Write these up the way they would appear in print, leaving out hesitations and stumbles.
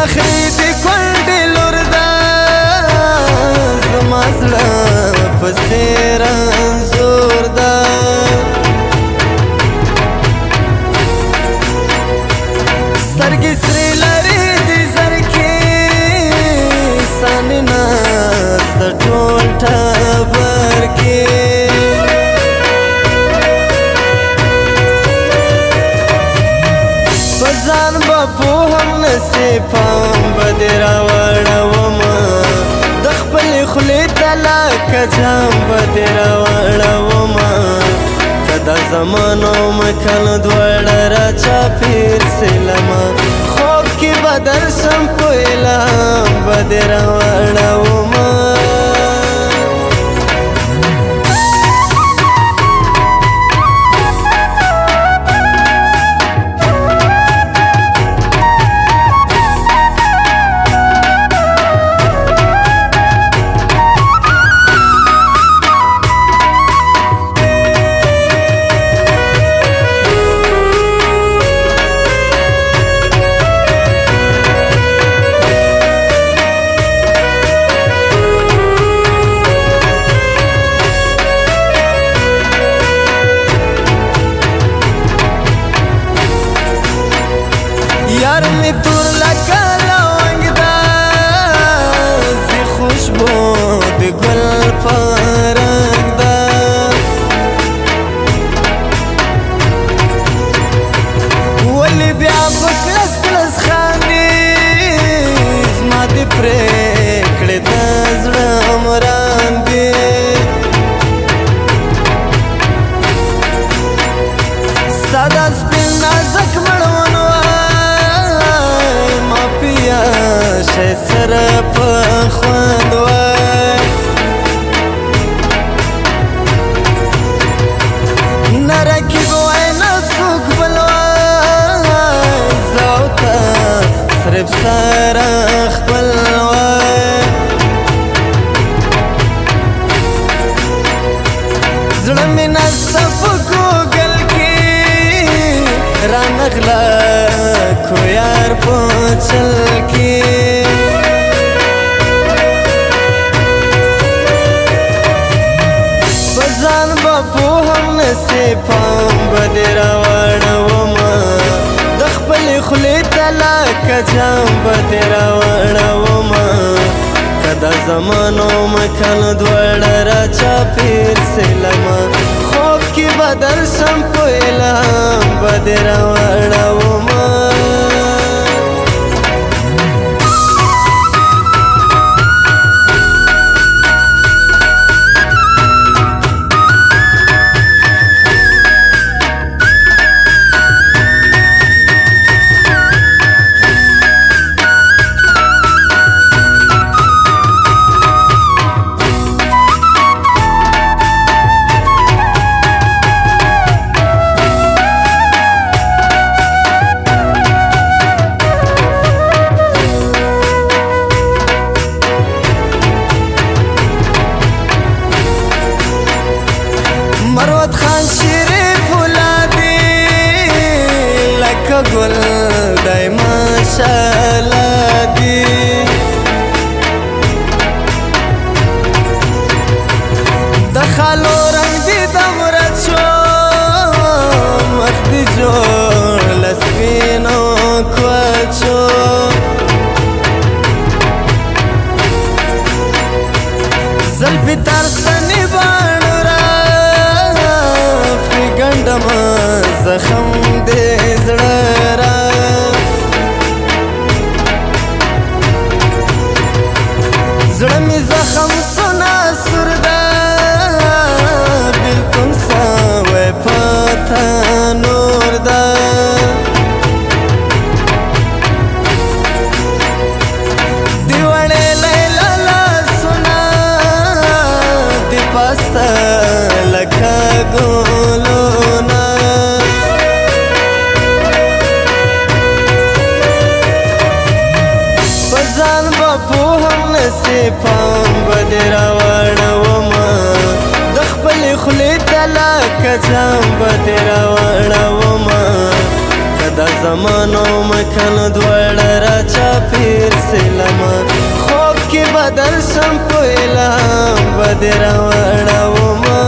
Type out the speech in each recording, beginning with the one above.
نخرې دې کونډې لور ده زما زړه پسې رنځور ده سترګې سرې لرې دې زرکې سانې ناسته ټول ټبر کې په ځان به پوهم نسې پام به دې راوړومه د خپلې خولې ته لکه جام به دې راوړومه که دا زمانو مکل دواړه را چاپېر سلمه خوب کې به درشم په الهام به دې راوړومه یار می تور لکه لونګ ده زی خوشبو د ګل په رنګ ده ولې بیا په کلس کلس خاندې زما دې پرېکړې د زړه مران دي ستا دا سپین نازک مړوند شي سره په خوند وای نه رقیب وای نه څوک بل وای زه او ته صرف سره خپل وای زړه مې نسته په ګوګل کې رانغله کو یار په چل کې ځان به پوهم نسې پام به دې راوړومه د خپلې خولې ته لکه جام به دې راوړومه که دا زمانو مکل دواړه را چاپېر سلمه خوب کې به درشم په الهام به دې راوړومه مروت خان شریف ولادي لکه ګل دی ماشاءالله دی د خالو رنګ دی د مراد شو مخ دی جوړ له سپینو کوچو زلفې تر ستنې باڼو ګنډمه زخم دې زړه را زړه مې زخم سونا سور ده بلکل سوی پته نور ده دی وړې لیلا لاسونه دی پاسته لکه ګلونه نسې پام به دې راوړومه د خپلې خولې ته لکه جام به دې راوړومه که دا زمانو مکل دواړه را چاپیر سلما خوب کی بدل شم په الهام بدر وړوما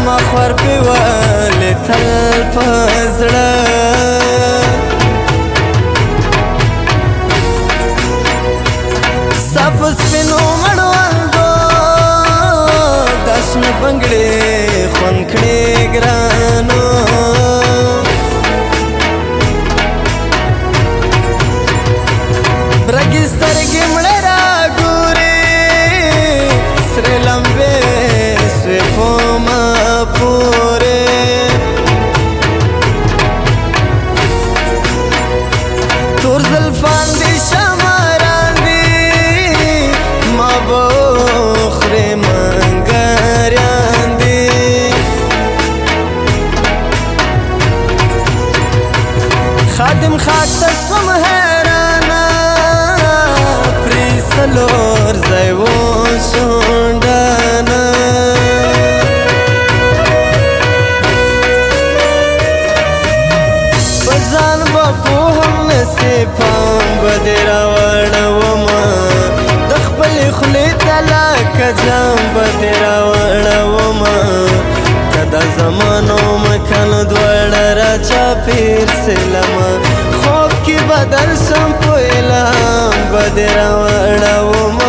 مخور پی والی تل پزڑا سپس پینو مڑوالدو دشن بنگڑی خونکڑی گرانو برگستر گمڑی را گوری سری لمبے سوی پوما پورے تور زلفان دی شماران دی ما بخری منگریان دی خادم خاک تسم حیرانا پری سلور زیو شوندانا بزان باپو هم نصیبان بدر وړوما د خپل خلی تلا کجام بدر وړوما کدا زمانو مکان دوړ را چاپیر سلما خوب کی بدر سم په الهام بدر وړوما